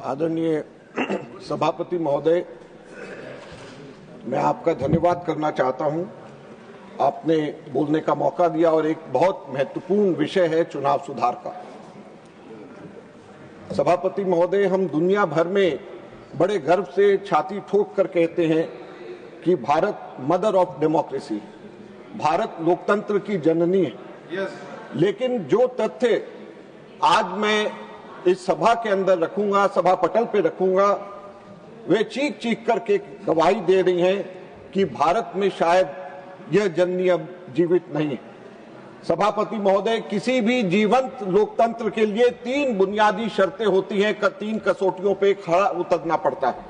आदरणीय सभापति महोदय, मैं आपका धन्यवाद करना चाहता हूं। आपने बोलने का मौका दिया और एक बहुत महत्वपूर्ण विषय है चुनाव सुधार का। सभापति महोदय, हम दुनिया भर में बड़े गर्व से छाती ठोक कर कहते हैं कि Bharat mother of democracy, Bharat लोकतंत्र की जननी है। लेकिन जो तथ्य आज मैं इस सभा के अंदर रखूंगा, सभा पटल पे रखूंगा, वे चीख चीख करके गवाही दे रही हैं कि भारत में शायद यह जननी अब जीवित नहीं है। सभापति महोदय, किसी भी जीवंत लोकतंत्र के लिए 3 बुनियादी शर्तें होती हैं, 3 कसौटियों पे खड़ा उतरना पड़ता है।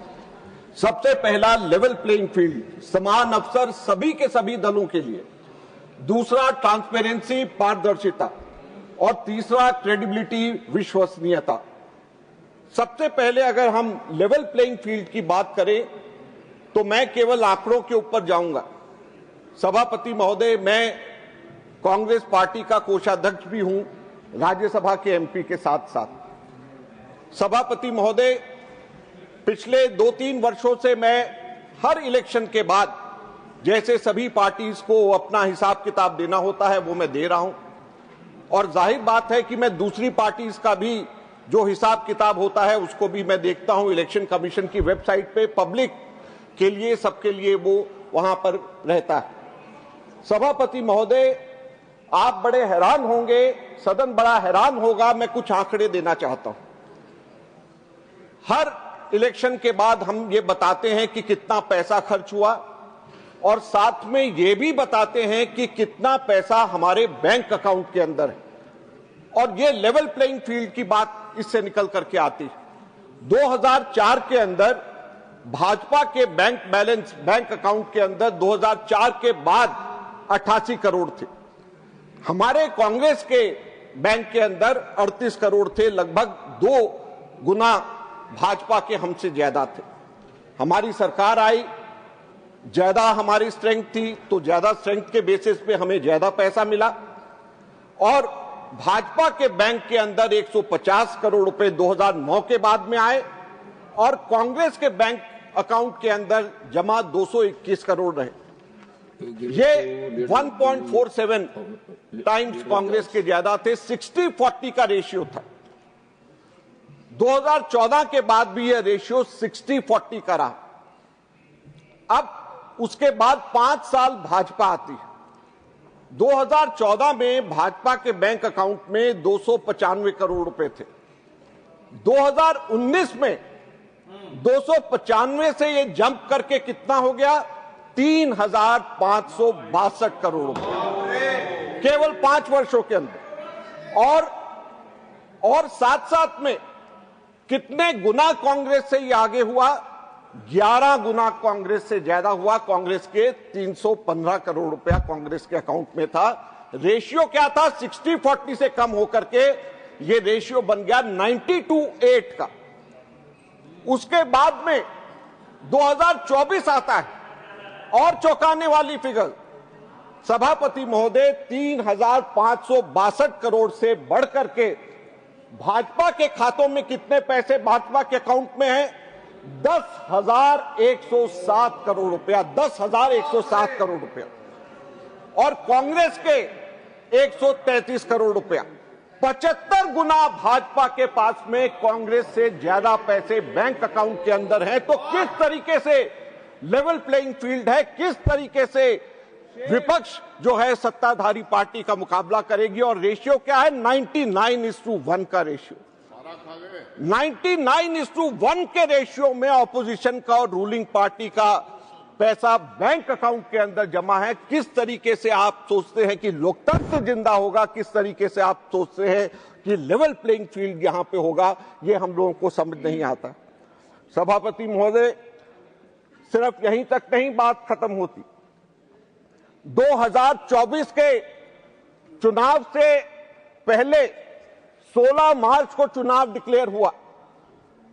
सबसे पहला लेवल प्लेइंग फील्ड, समान अवसर सभी के सभी दलों के लिए। दूसरा ट्रांसपेरेंसी, पारदर्शिता। और तीसरा क्रेडिबिलिटी, विश्वसनीयता। सबसे पहले अगर हम लेवल प्लेइंग फील्ड की बात करें तो मैं केवल आंकड़ों के ऊपर जाऊंगा। सभापति महोदय, मैं कांग्रेस पार्टी का कोषाध्यक्ष भी हूं, राज्यसभा के एमपी के साथ साथ। सभापति महोदय, पिछले 2-3 वर्षों से मैं हर इलेक्शन के बाद जैसे सभी पार्टीज को अपना हिसाब किताब देना होता है वो मैं दे रहा हूं, और जाहिर बात है कि मैं दूसरी पार्टीज का भी जो हिसाब किताब होता है उसको भी मैं देखता हूं। इलेक्शन कमीशन की वेबसाइट पे पब्लिक के लिए, सबके लिए वो वहां पर रहता है। सभापति महोदय, आप बड़े हैरान होंगे, सदन बड़ा हैरान होगा, मैं कुछ आंकड़े देना चाहता हूं। हर इलेक्शन के बाद हम ये बताते हैं कि कितना पैसा खर्च हुआ, और साथ में ये भी बताते हैं कि कितना पैसा हमारे बैंक अकाउंट के अंदर है, और ये लेवल प्लेइंग फील्ड की बात इससे निकल करके आती है। 2004 के अंदर भाजपा के बैंक बैलेंस, बैंक अकाउंट के अंदर 2004 के बाद 88 करोड़ थे। हमारे कांग्रेस के बैंक के अंदर 38 करोड़ थे, लगभग 2 गुना भाजपा के हमसे ज्यादा थे। हमारी सरकार आई, ज्यादा हमारी स्ट्रेंथ थी, तो ज्यादा स्ट्रेंथ के बेसिस पे हमें ज्यादा पैसा मिला, और भाजपा के बैंक के अंदर 150 करोड़ रुपए 2009 के बाद में आए, और कांग्रेस के बैंक अकाउंट के अंदर जमा 221 करोड़ रहे। ये 1.47 टाइम्स कांग्रेस के ज्यादा थे। 60-40 का रेशियो था। 2014 के बाद भी यह रेशियो 60-40 का रहा। अब उसके बाद 5 साल भाजपा आती है। 2014 में भाजपा के बैंक अकाउंट में 295 करोड़ रुपए थे। 2019 में 295 से ये जंप करके कितना हो गया? 3,562 करोड़ रुपए केवल 5 वर्षों के अंदर। और साथ साथ में कितने गुना कांग्रेस से ये आगे हुआ? 11 गुना कांग्रेस से ज्यादा हुआ। कांग्रेस के 315 करोड़ रुपया कांग्रेस के अकाउंट में था। रेशियो क्या था? 60-40 से कम होकर के ये रेशियो बन गया 90-8 का। उसके बाद में 2024 आता है, और चौंकाने वाली फिगर। सभापति महोदय, 3,562 करोड़ से बढ़कर के भाजपा के खातों में कितने पैसे भाजपा के अकाउंट में है? 10,107 करोड़ रुपया। 10,107 करोड़ रुपया। और कांग्रेस के 133 करोड़ रुपया। 75 गुना भाजपा के पास में कांग्रेस से ज्यादा पैसे बैंक अकाउंट के अंदर हैं। तो किस तरीके से लेवल प्लेइंग फील्ड है, किस तरीके से विपक्ष जो है सत्ताधारी पार्टी का मुकाबला करेगी? और रेशियो क्या है? 99:1 का रेशियो। 99:1 के रेशियो में ऑपोजिशन का और रूलिंग पार्टी का पैसा बैंक अकाउंट के अंदर जमा है। किस तरीके से आप सोचते हैं कि लोकतंत्र जिंदा होगा? किस तरीके से आप सोचते हैं कि लेवल प्लेइंग फील्ड यहां पे होगा? ये हम लोगों को समझ नहीं आता। सभापति महोदय, सिर्फ यहीं तक नहीं बात खत्म होती। 2024 के चुनाव से पहले 16 मार्च को चुनाव डिक्लेयर हुआ,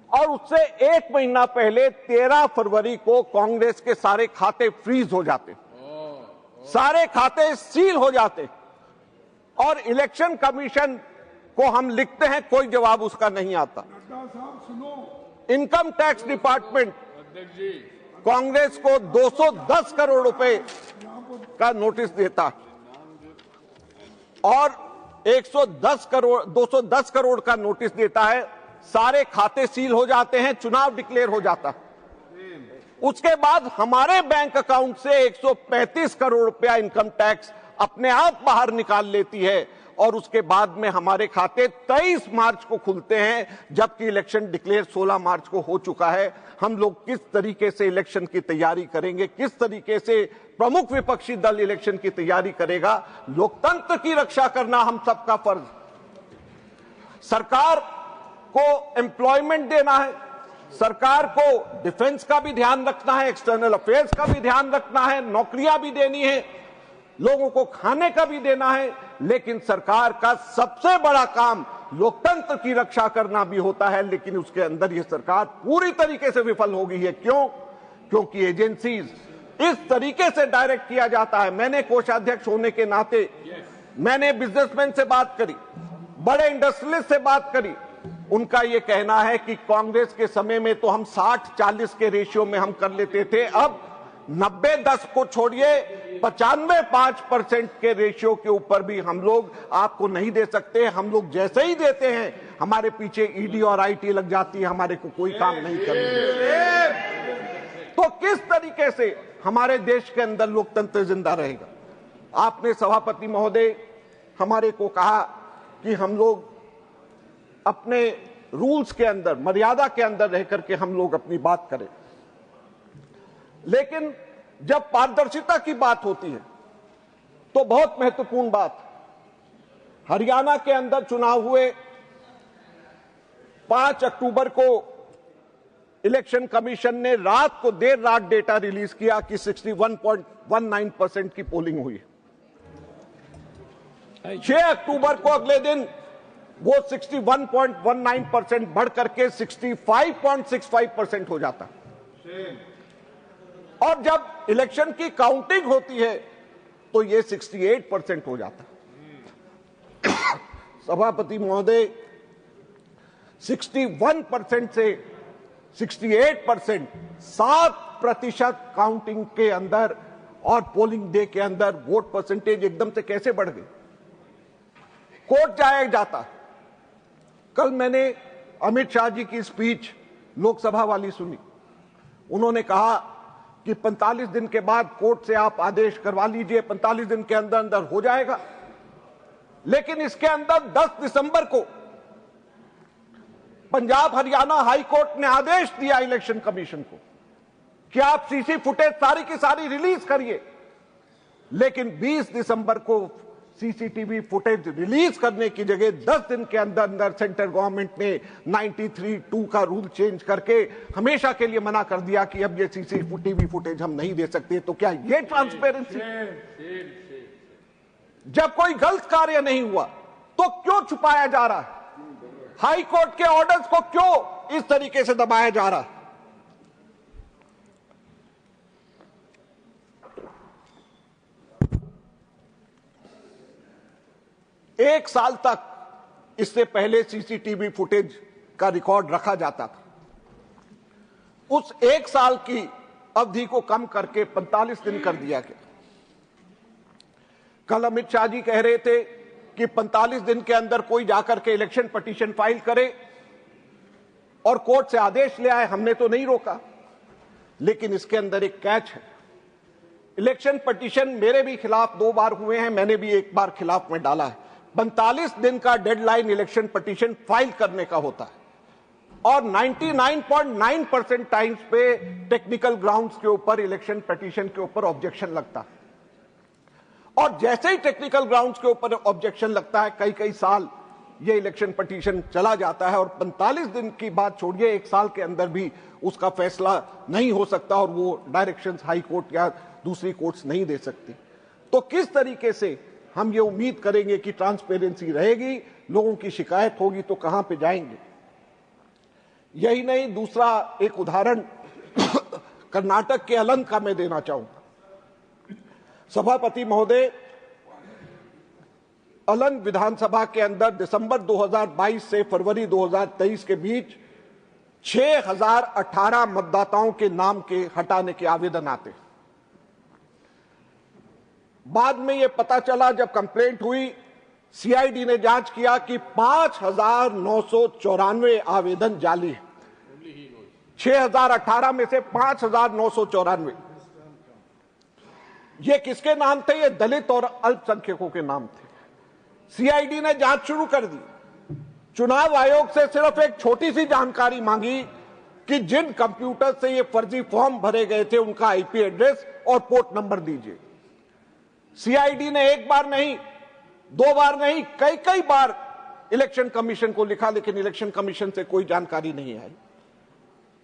और उससे 1 महीना पहले 13 फरवरी को कांग्रेस के सारे खाते फ्रीज हो जाते, सारे खाते सील हो जाते, और इलेक्शन कमीशन को हम लिखते हैं, कोई जवाब उसका नहीं आता। नड्डा साहब सुनो, इनकम टैक्स डिपार्टमेंट कांग्रेस को 210 करोड़ रुपए का नोटिस देता और 210 करोड़ का नोटिस देता है, सारे खाते सील हो जाते हैं, चुनाव डिक्लेयर हो जाता है। उसके बाद हमारे बैंक अकाउंट से 135 करोड़ रुपया इनकम टैक्स अपने आप बाहर निकाल लेती है और उसके बाद में हमारे खाते 23 मार्च को खुलते हैं, जबकि इलेक्शन डिक्लेयर 16 मार्च को हो चुका है। हम लोग किस तरीके से इलेक्शन की तैयारी करेंगे, किस तरीके से प्रमुख विपक्षी दल इलेक्शन की तैयारी करेगा? लोकतंत्र की रक्षा करना हम सबका फर्ज। सरकार को एम्प्लॉयमेंट देना है, सरकार को डिफेंस का भी ध्यान रखना है, एक्सटर्नल अफेयर्स का भी ध्यान रखना है, नौकरियां भी देनी है, लोगों को खाने का भी देना है, लेकिन सरकार का सबसे बड़ा काम लोकतंत्र की रक्षा करना भी होता है। लेकिन उसके अंदर यह सरकार पूरी तरीके से विफल हो गई है। क्यों? क्योंकि एजेंसीज इस तरीके से डायरेक्ट किया जाता है। मैंने कोषाध्यक्ष होने के नाते मैंने बिजनेसमैन से बात करी, बड़े इंडस्ट्रियलिस्ट से बात करी। उनका यह कहना है कि कांग्रेस के समय में तो हम 60-40 के रेशियो में हम कर लेते थे, अब 90-10 को छोड़िए 95-5% के रेशियो के ऊपर भी हम लोग आपको नहीं दे सकते। हम लोग जैसे ही देते हैं हमारे पीछे ईडी और आईटी लग जाती है, हमारे को कोई काम नहीं करने। तो किस तरीके से हमारे देश के अंदर लोकतंत्र जिंदा रहेगा? आपने सभापति महोदय हमारे को कहा कि हम लोग अपने रूल्स के अंदर, मर्यादा के अंदर रह करके हम लोग अपनी बात करें, लेकिन जब पारदर्शिता की बात होती है तो बहुत महत्वपूर्ण बात, हरियाणा के अंदर चुनाव हुए, 5 अक्टूबर को इलेक्शन कमीशन ने रात को देर रात डेटा रिलीज किया कि 61.19% की पोलिंग हुई। 6 अक्टूबर को अगले दिन वो 61.19% बढ़ करके 65.65% हो जाता। और जब इलेक्शन की काउंटिंग होती है तो ये 68% हो जाता। सभापति महोदय, 61% से 68%, 7% काउंटिंग के अंदर और पोलिंग डे के अंदर वोट परसेंटेज एकदम से कैसे बढ़ गई? कोर्ट जाया जाता। कल मैंने अमित शाह जी की स्पीच लोकसभा वाली सुनी। उन्होंने कहा कि 45 दिन के बाद कोर्ट से आप आदेश करवा लीजिए, 45 दिन के अंदर अंदर हो जाएगा। लेकिन इसके अंदर 10 दिसंबर को पंजाब हरियाणा हाई कोर्ट ने आदेश दिया इलेक्शन कमीशन को कि आप सीसी फुटेज सारी की सारी रिलीज करिए। लेकिन 20 दिसंबर को सीसीटीवी फुटेज रिलीज करने की जगह 10 दिन के अंदर अंदर सेंट्रल गवर्नमेंट ने 93(2) का रूल चेंज करके हमेशा के लिए मना कर दिया कि अब ये सीसीटीवी फुटेज हम नहीं दे सकते। तो क्या ये ट्रांसपेरेंसी? जब कोई गलत कार्य नहीं हुआ तो क्यों छुपाया जा रहा है? हाई कोर्ट के ऑर्डर्स को क्यों इस तरीके से दबाया जा रहा है? एक साल तक इससे पहले सीसीटीवी फुटेज का रिकॉर्ड रखा जाता था। उस एक साल की अवधि को कम करके 45 दिन कर दिया गया। कल अमित शाह जी कह रहे थे कि 45 दिन के अंदर कोई जाकर के इलेक्शन पिटीशन फाइल करे और कोर्ट से आदेश ले आए। हमने तो नहीं रोका, लेकिन इसके अंदर एक कैच है। इलेक्शन पिटीशन मेरे भी खिलाफ 2 बार हुए हैं, मैंने भी 1 बार खिलाफ में डाला है। 45 दिन का डेडलाइन इलेक्शन पिटीशन फाइल करने का होता है और 99.9% टाइम्स पे टेक्निकल ग्राउंड्स के ऊपर इलेक्शन पिटीशन के ऊपर ऑब्जेक्शन लगता है। और जैसे ही टेक्निकल ग्राउंड्स के ऊपर ऑब्जेक्शन लगता है, कई साल ये इलेक्शन पिटीशन चला जाता है और 45 दिन की बात छोड़िए, 1 साल के अंदर भी उसका फैसला नहीं हो सकता और वो डायरेक्शंस हाई कोर्ट या दूसरी कोर्ट्स नहीं दे सकती। तो किस तरीके से हम ये उम्मीद करेंगे कि ट्रांसपेरेंसी रहेगी? लोगों की शिकायत होगी तो कहां पे जाएंगे? यही नहीं, दूसरा एक उदाहरण कर्नाटक के अलंग का मैं देना चाहूंगा। सभापति महोदय, अलंग विधानसभा के अंदर दिसंबर 2022 से फरवरी 2023 के बीच 6018 मतदाताओं के नाम के हटाने के आवेदन आते। बाद में यह पता चला, जब कंप्लेंट हुई, सीआईडी ने जांच किया कि 5994 आवेदन जाली है। 6018 में से 5994 ये किसके नाम थे? ये दलित और अल्पसंख्यकों के नाम थे। सीआईडी ने जांच शुरू कर दी। चुनाव आयोग से सिर्फ एक छोटी सी जानकारी मांगी कि जिन कंप्यूटर से ये फर्जी फॉर्म भरे गए थे उनका आईपी एड्रेस और पोर्ट नंबर दीजिए। सीआईडी ने एक बार नहीं, दो बार नहीं, कई बार इलेक्शन कमीशन को लिखा, लेकिन इलेक्शन कमीशन से कोई जानकारी नहीं आई।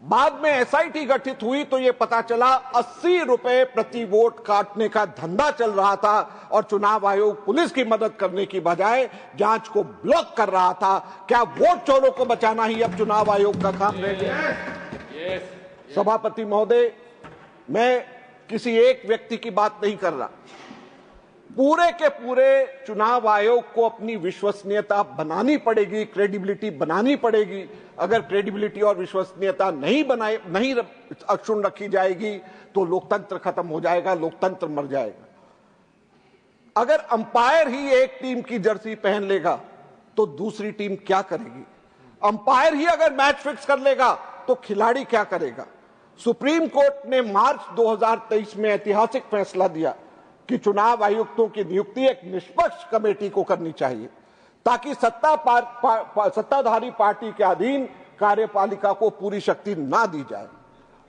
बाद में एसआईटी गठित हुई तो यह पता चला 80 रुपए प्रति वोट काटने का धंधा चल रहा था और चुनाव आयोग पुलिस की मदद करने की बजाय जांच को ब्लॉक कर रहा था। क्या वोट चोरों को बचाना ही अब चुनाव आयोग का काम रह गया? सभापति महोदय, मैं किसी एक व्यक्ति की बात नहीं कर रहा। पूरे के पूरे चुनाव आयोग को अपनी विश्वसनीयता बनानी पड़ेगी, क्रेडिबिलिटी बनानी पड़ेगी। अगर क्रेडिबिलिटी और विश्वसनीयता नहीं अक्षुण्ण रखी जाएगी तो लोकतंत्र खत्म हो जाएगा, लोकतंत्र मर जाएगा। अगर अंपायर ही एक टीम की जर्सी पहन लेगा तो दूसरी टीम क्या करेगी? अंपायर ही अगर मैच फिक्स कर लेगा तो खिलाड़ी क्या करेगा? सुप्रीम कोर्ट ने मार्च 2023 में ऐतिहासिक फैसला दिया कि चुनाव आयुक्तों की नियुक्ति एक निष्पक्ष कमेटी को करनी चाहिए ताकि सत्ताधारी पार्टी के अधीन कार्यपालिका को पूरी शक्ति ना दी जाए।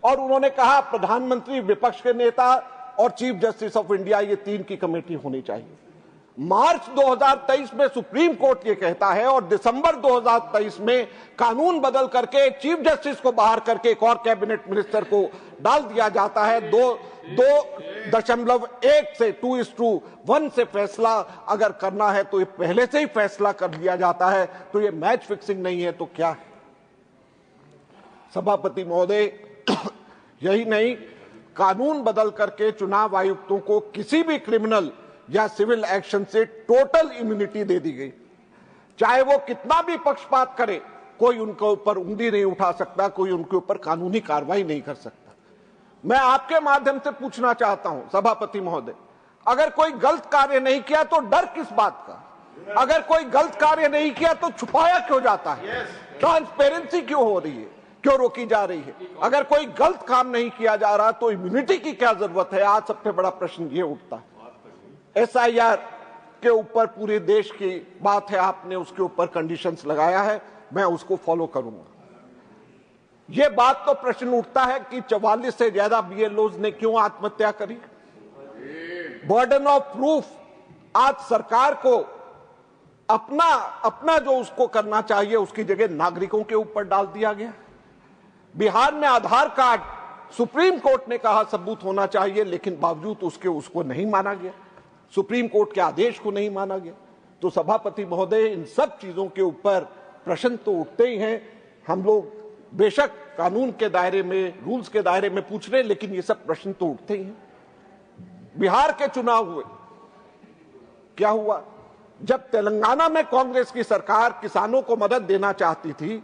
और उन्होंने कहा प्रधानमंत्री, विपक्ष के नेता और चीफ जस्टिस ऑफ इंडिया, ये तीन की कमेटी होनी चाहिए। मार्च 2023 में सुप्रीम कोर्ट ये कहता है और दिसंबर 2023 में कानून बदल करके चीफ जस्टिस को बाहर करके एक और कैबिनेट मिनिस्टर को डाल दिया जाता है। 2.1 से 2:1 से फैसला अगर करना है तो ये पहले से ही फैसला कर दिया जाता है। तो ये मैच फिक्सिंग नहीं है तो क्या है? सभापति महोदय, यही नहीं, कानून बदल करके चुनाव आयुक्तों को किसी भी क्रिमिनल या सिविल एक्शन से टोटल इम्यूनिटी दे दी गई। चाहे वो कितना भी पक्षपात करे, कोई उनके ऊपर उंगली नहीं उठा सकता, कोई उनके ऊपर कानूनी कार्रवाई नहीं कर सकता। मैं आपके माध्यम से पूछना चाहता हूं सभापति महोदय, अगर कोई गलत कार्य नहीं किया तो डर किस बात का? अगर कोई गलत कार्य नहीं किया तो छुपाया क्यों जाता है? ट्रांसपेरेंसी क्यों हो रही है, क्यों रोकी जा रही है? अगर कोई गलत काम नहीं किया जा रहा तो इम्यूनिटी की क्या जरूरत है? आज सबसे बड़ा प्रश्न ये उठता है। एसआईआर के ऊपर पूरे देश की बात है, आपने उसके ऊपर कंडीशंस लगाया है, मैं उसको फॉलो करूंगा। यह बात तो प्रश्न उठता है कि 44 से ज्यादा बीएलओज ने क्यों आत्महत्या करी? बर्डन ऑफ प्रूफ आज सरकार को अपना जो उसको करना चाहिए उसकी जगह नागरिकों के ऊपर डाल दिया गया। बिहार में आधार कार्ड सुप्रीम कोर्ट ने कहा सबूत होना चाहिए, लेकिन बावजूद उसको नहीं माना गया, सुप्रीम कोर्ट के आदेश को नहीं माना गया। तो सभापति महोदय, इन सब चीजों के ऊपर प्रश्न तो उठते ही हैं। हम लोग बेशक कानून के दायरे में, रूल्स के दायरे में पूछ रहे हैं, लेकिन ये सब प्रश्न तो उठते ही हैं। बिहार के चुनाव हुए, क्या हुआ? जब तेलंगाना में कांग्रेस की सरकार किसानों को मदद देना चाहती थी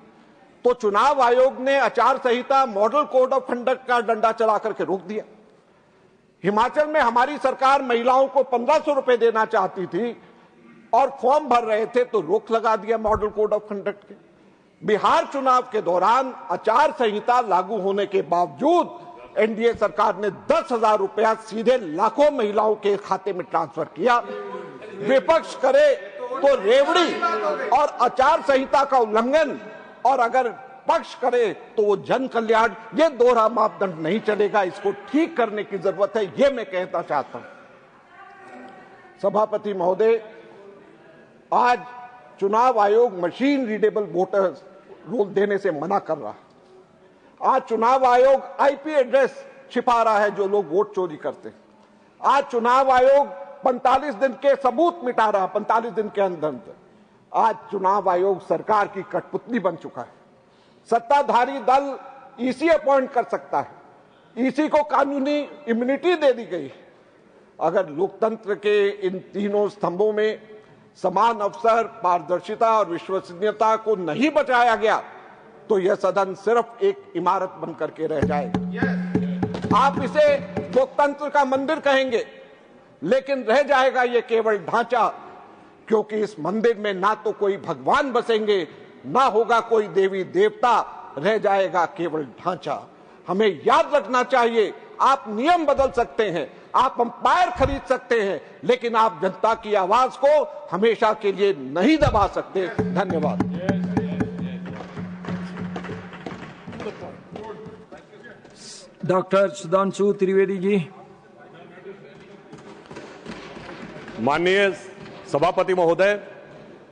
तो चुनाव आयोग ने आचार संहिता, मॉडल कोड ऑफ कंडक्ट का डंडा चला करके रोक दिया। हिमाचल में हमारी सरकार महिलाओं को 1500 रुपए देना चाहती थी और फॉर्म भर रहे थे तो रोक लगा दिया मॉडल कोड ऑफ कंडक्ट के। बिहार चुनाव के दौरान आचार संहिता लागू होने के बावजूद एनडीए सरकार ने 10,000 रुपया सीधे लाखों महिलाओं के खाते में ट्रांसफर किया। विपक्ष करे तो रेवड़ी और आचार संहिता का उल्लंघन, और अगर पक्ष करे तो वो जन कल्याण, ये दोहरा मापदंड नहीं चलेगा। इसको ठीक करने की जरूरत है, ये मैं कहना चाहता हूं। सभापति महोदय, आज चुनाव आयोग मशीन रीडेबल वोटर्स रोल देने से मना कर रहा है। आज चुनाव आयोग आईपी एड्रेस छिपा रहा है जो लोग वोट चोरी करते हैं। आज चुनाव आयोग 45 दिन के सबूत मिटा रहा है, 45 दिन के अंदर। आज चुनाव आयोग सरकार की कठपुतली बन चुका है। सत्ताधारी दल ईसी अपॉइंट कर सकता है, ईसी को कानूनी इम्यूनिटी दे दी गई। अगर लोकतंत्र के इन तीनों स्तंभों में समान अवसर, पारदर्शिता और विश्वसनीयता को नहीं बचाया गया तो यह सदन सिर्फ एक इमारत बन करके रह जाएगा। आप इसे लोकतंत्र का मंदिर कहेंगे, लेकिन रह जाएगा ये केवल ढांचा, क्योंकि इस मंदिर में ना तो कोई भगवान बसेंगे, ना होगा कोई देवी देवता, रह जाएगा केवल ढांचा। हमें याद रखना चाहिए, आप नियम बदल सकते हैं, आप अंपायर खरीद सकते हैं, लेकिन आप जनता की आवाज को हमेशा के लिए नहीं दबा सकते। धन्यवाद। डॉक्टर सुधांशु त्रिवेदी जी। माननीय सभापति महोदय,